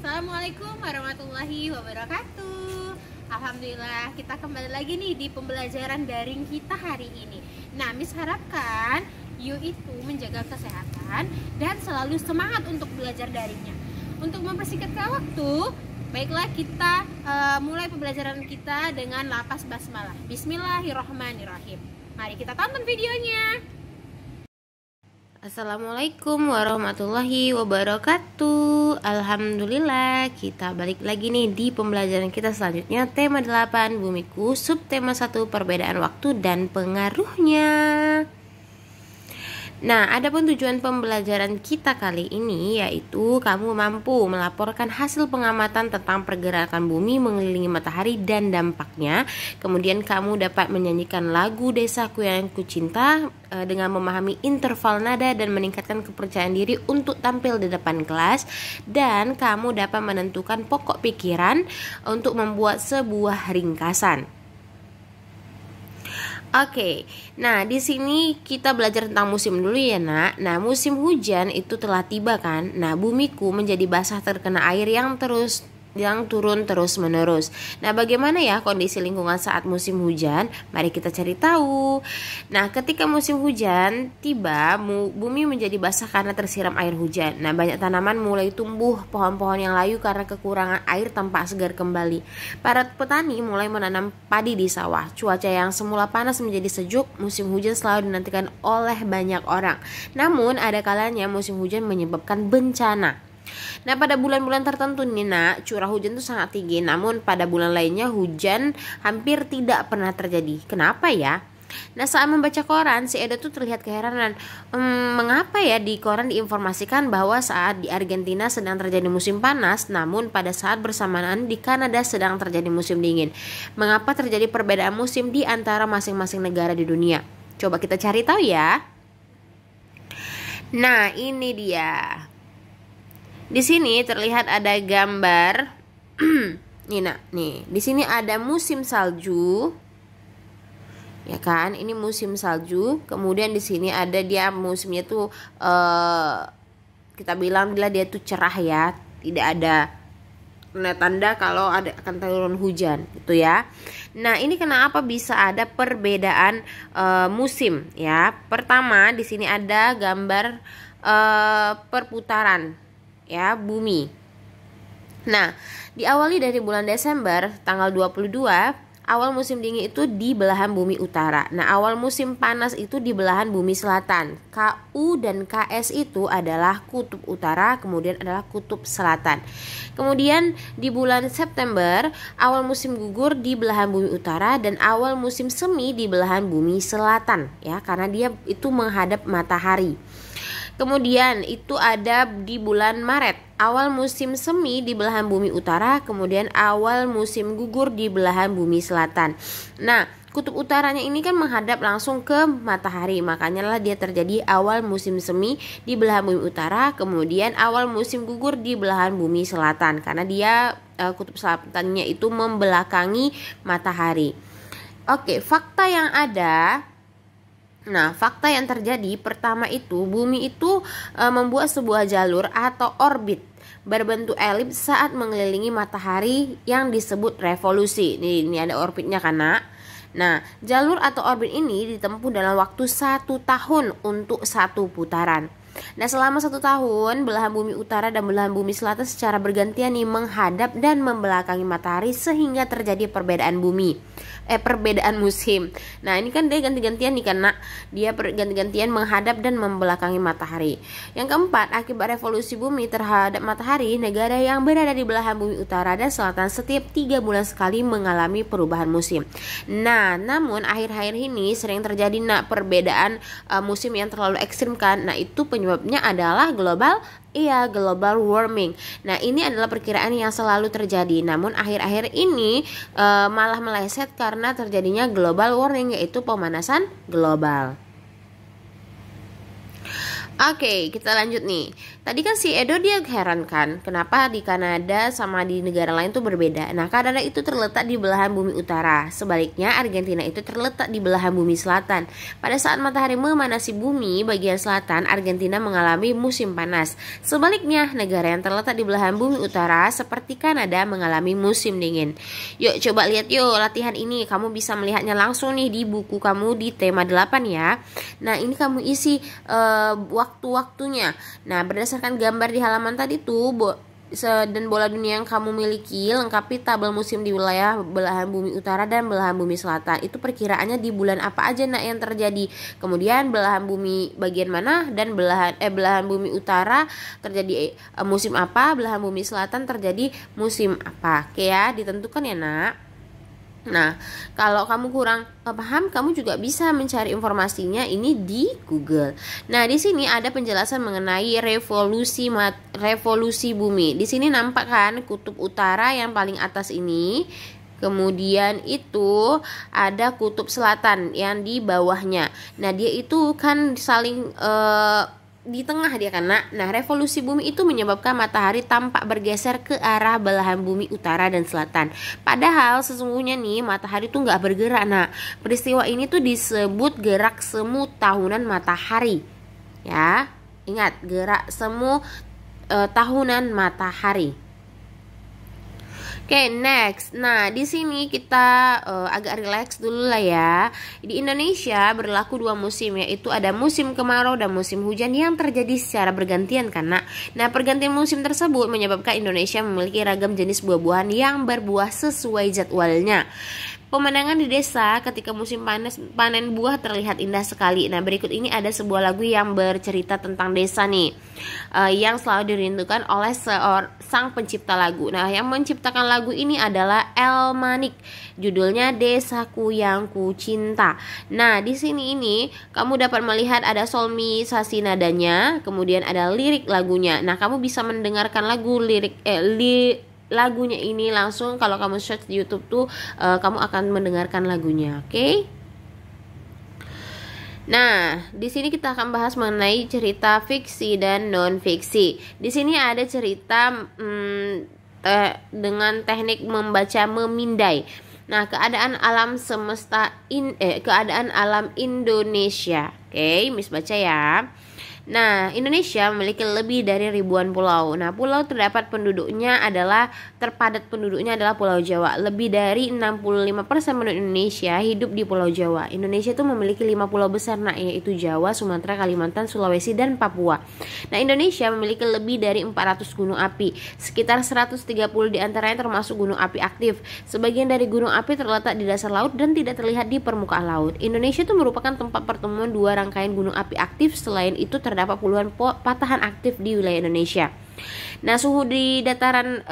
Assalamualaikum warahmatullahi wabarakatuh. Alhamdulillah kita kembali lagi nih di pembelajaran daring kita hari ini. Nah, Miss harapkan you itu menjaga kesehatan dan selalu semangat untuk belajar daringnya. Untuk mempersingkat waktu, baiklah kita mulai pembelajaran kita dengan lapas basmalah. Bismillahirrahmanirrahim. Mari kita tonton videonya. Assalamualaikum warahmatullahi wabarakatuh. Alhamdulillah kita balik lagi nih di pembelajaran kita selanjutnya. Tema 8 Bumiku, subtema 1 perbedaan waktu dan pengaruhnya. Nah, adapun tujuan pembelajaran kita kali ini yaitu kamu mampu melaporkan hasil pengamatan tentang pergerakan bumi mengelilingi matahari dan dampaknya. Kemudian kamu dapat menyanyikan lagu Desaku yang Kucinta dengan memahami interval nada dan meningkatkan kepercayaan diri untuk tampil di depan kelas. Dan kamu dapat menentukan pokok pikiran untuk membuat sebuah ringkasan. Oke, nah di sini kita belajar tentang musim dulu ya nak. Nah, musim hujan itu telah tiba kan. Nah, bumiku menjadi basah terkena air yang turun terus menerus. Nah, bagaimana ya kondisi lingkungan saat musim hujan? Mari kita cari tahu. Nah, ketika musim hujan tiba, bumi menjadi basah karena tersiram air hujan. Nah, banyak tanaman mulai tumbuh, pohon-pohon yang layu karena kekurangan air tampak segar kembali. Para petani mulai menanam padi di sawah. Cuaca yang semula panas menjadi sejuk. Musim hujan selalu dinantikan oleh banyak orang. Namun, ada kalanya musim hujan menyebabkan bencana. Nah, pada bulan-bulan tertentu nih nak, curah hujan itu sangat tinggi. Namun pada bulan lainnya hujan hampir tidak pernah terjadi. Kenapa ya? Nah, saat membaca koran, si Edo tuh terlihat keheranan. Mengapa ya di koran diinformasikan bahwa saat di Argentina sedang terjadi musim panas, namun pada saat bersamaan di Kanada sedang terjadi musim dingin? Mengapa terjadi perbedaan musim di antara masing-masing negara di dunia? Coba kita cari tahu ya. Nah, ini dia. Di sini terlihat ada gambar. Nih, di sini ada musim salju. Ya kan? Ini musim salju. Kemudian di sini ada dia musimnya tuh kita bilang bila dia tuh cerah ya. Tidak ada tanda kalau akan turun hujan gitu ya. Nah, ini kenapa bisa ada perbedaan musim ya? Pertama, di sini ada gambar perputaran ya bumi. Nah, diawali dari bulan Desember tanggal 22, awal musim dingin itu di belahan bumi utara. Nah, awal musim panas itu di belahan bumi selatan. KU dan KS itu adalah kutub utara, kemudian adalah kutub selatan. Kemudian di bulan September, awal musim gugur di belahan bumi utara dan awal musim semi di belahan bumi selatan ya, karena dia itu menghadap matahari. Kemudian itu ada di bulan Maret, awal musim semi di belahan bumi utara, kemudian awal musim gugur di belahan bumi selatan. Nah, kutub utaranya ini kan menghadap langsung ke matahari, makanya lah dia terjadi awal musim semi di belahan bumi utara, kemudian awal musim gugur di belahan bumi selatan, karena dia kutub selatannya itu membelakangi matahari. Oke, fakta yang ada. Nah, fakta yang terjadi pertama itu bumi itu membuat sebuah jalur atau orbit berbentuk elips saat mengelilingi matahari yang disebut revolusi. Ini ada orbitnya kan nak? Nah, jalur atau orbit ini ditempuh dalam waktu 1 tahun untuk 1 putaran. Nah, selama 1 tahun belahan bumi utara dan belahan bumi selatan secara bergantian nih menghadap dan membelakangi matahari sehingga terjadi perbedaan musim. Nah, ini kan dia ganti-gantian nih karena dia ganti-gantian menghadap dan membelakangi matahari. Yang keempat, akibat revolusi bumi terhadap matahari, negara yang berada di belahan bumi utara dan selatan setiap 3 bulan sekali mengalami perubahan musim. Nah, namun akhir-akhir ini sering terjadi perbedaan musim yang terlalu ekstrim kan. Nah, itu penyebabnya adalah global warming. Nah, ini adalah perkiraan yang selalu terjadi. Namun akhir-akhir ini malah meleset karena terjadinya global warming, yaitu pemanasan global. Oke, kita lanjut nih. Tadi kan si Edo dia heran kan, kenapa di Kanada sama di negara lain tuh berbeda. Nah, Kanada itu terletak di belahan bumi utara. Sebaliknya, Argentina itu terletak di belahan bumi selatan. Pada saat matahari memanasi bumi bagian selatan, Argentina mengalami musim panas. Sebaliknya, negara yang terletak di belahan bumi utara seperti Kanada mengalami musim dingin. Yuk, coba lihat yuk latihan ini. Kamu bisa melihatnya langsung nih di buku kamu di tema 8 ya. Nah, ini kamu isi waktu-waktunya. Nah, berdasarkan gambar di halaman tadi tuh dan bola dunia yang kamu miliki, lengkapi tabel musim di wilayah belahan bumi utara dan belahan bumi selatan. Itu perkiraannya di bulan apa aja nak yang terjadi. Kemudian belahan bumi bagian mana dan belahan bumi utara terjadi musim apa, belahan bumi selatan terjadi musim apa. Oke ya, ditentukan ya nak. Nah, kalau kamu kurang paham, kamu juga bisa mencari informasinya ini di Google. Nah, di sini ada penjelasan mengenai revolusi bumi. Di sini nampak kan kutub utara yang paling atas ini. Kemudian itu ada kutub selatan yang di bawahnya. Nah, dia itu kan saling di tengah dia kan nak. Nah, revolusi bumi itu menyebabkan matahari tampak bergeser ke arah belahan bumi utara dan selatan. Padahal sesungguhnya nih matahari tuh nggak bergerak nak. Peristiwa ini tuh disebut gerak semu tahunan matahari. Ya, ingat gerak semu tahunan matahari. Oke, next. Nah, di sini kita agak relax dulu lah ya. Di Indonesia berlaku 2 musim, yaitu ada musim kemarau dan musim hujan yang terjadi secara bergantian kan, Nak. Nah, pergantian musim tersebut menyebabkan Indonesia memiliki ragam jenis buah-buahan yang berbuah sesuai jadwalnya. Pemandangan di desa ketika musim panen buah terlihat indah sekali. Nah, berikut ini ada sebuah lagu yang bercerita tentang desa nih, yang selalu dirindukan oleh sang pencipta lagu. Nah, yang menciptakan lagu ini adalah El Manik. Judulnya Desaku Yang Ku Cinta. Nah, di sini ini kamu dapat melihat ada solmisasi nadanya, kemudian ada lirik lagunya. Nah, kamu bisa mendengarkan lagunya ini langsung kalau kamu search di YouTube tuh kamu akan mendengarkan lagunya, oke? Nah, di sini kita akan bahas mengenai cerita fiksi dan non fiksi. Di sini ada cerita dengan teknik membaca memindai. Nah, keadaan alam keadaan alam Indonesia. Oke, Miss baca ya. Nah, Indonesia memiliki lebih dari ribuan pulau. Nah, pulau terpadat penduduknya adalah Pulau Jawa. Lebih dari 65% penduduk Indonesia hidup di Pulau Jawa. Indonesia itu memiliki 5 pulau besar, yaitu Jawa, Sumatera, Kalimantan, Sulawesi, dan Papua. Nah, Indonesia memiliki lebih dari 400 gunung api. Sekitar 130 diantaranya termasuk gunung api aktif. Sebagian dari gunung api terletak di dasar laut dan tidak terlihat di permukaan laut. Indonesia itu merupakan tempat pertemuan 2 rangkaian gunung api aktif. Selain itu terdapat puluhan patahan aktif di wilayah Indonesia. Nah, suhu di dataran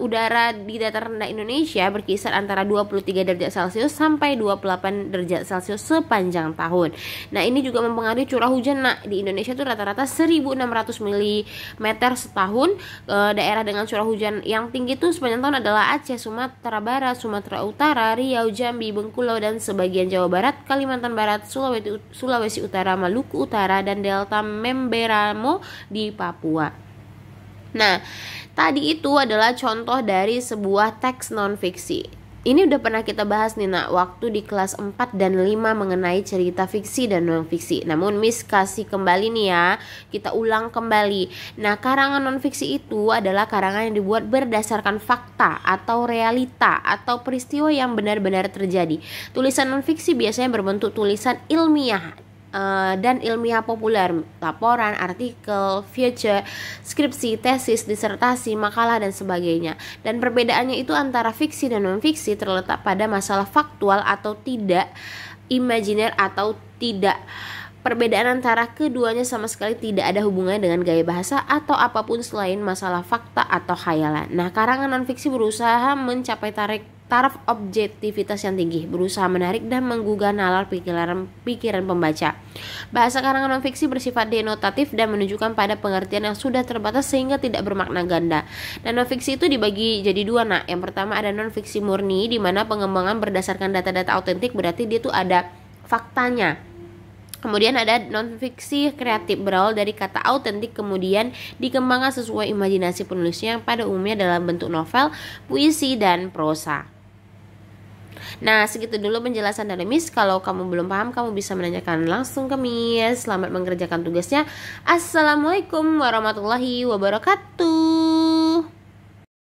udara di dataran rendah Indonesia berkisar antara 23 derajat Celcius sampai 28 derajat Celcius sepanjang tahun. Nah, ini juga mempengaruhi curah hujan. Nah, di Indonesia itu rata-rata 1.600 mm setahun. Daerah dengan curah hujan yang tinggi itu sepanjang tahun adalah Aceh, Sumatera Barat, Sumatera Utara, Riau, Jambi, Bengkulu, dan sebagian Jawa Barat, Kalimantan Barat, Sulawesi Utara, Maluku Utara, dan Delta Memberamo di Papua. Nah, tadi itu adalah contoh dari sebuah teks non-fiksi. Ini udah pernah kita bahas nih nak, waktu di kelas 4 dan 5 mengenai cerita fiksi dan non-fiksi. Namun Miss kasih kembali nih ya, kita ulang kembali. Nah, karangan non-fiksi itu adalah karangan yang dibuat berdasarkan fakta atau realita atau peristiwa yang benar-benar terjadi. Tulisan non-fiksi biasanya berbentuk tulisan ilmiah dan ilmiah populer, laporan, artikel, feature, skripsi, tesis, disertasi, makalah, dan sebagainya. Dan perbedaannya itu antara fiksi dan non-fiksi terletak pada masalah faktual atau tidak, imajiner atau tidak. Perbedaan antara keduanya sama sekali tidak ada hubungannya dengan gaya bahasa atau apapun selain masalah fakta atau khayalan. Nah, karangan non-fiksi berusaha mencapai taraf objektivitas yang tinggi, berusaha menarik dan menggugah nalar pikiran pembaca. Bahasa karangan non-fiksi bersifat denotatif dan menunjukkan pada pengertian yang sudah terbatas sehingga tidak bermakna ganda. Dan non-fiksi itu dibagi jadi 2 nak. Yang pertama ada non-fiksi murni, di mana pengembangan berdasarkan data-data autentik, berarti dia tuh ada faktanya. Kemudian ada non-fiksi kreatif, berawal dari kata autentik kemudian dikembangkan sesuai imajinasi penulisnya yang pada umumnya dalam bentuk novel, puisi, dan prosa. Nah, segitu dulu penjelasan dari Miss. Kalau kamu belum paham, kamu bisa menanyakan langsung ke Miss. Selamat mengerjakan tugasnya. Assalamualaikum warahmatullahi wabarakatuh.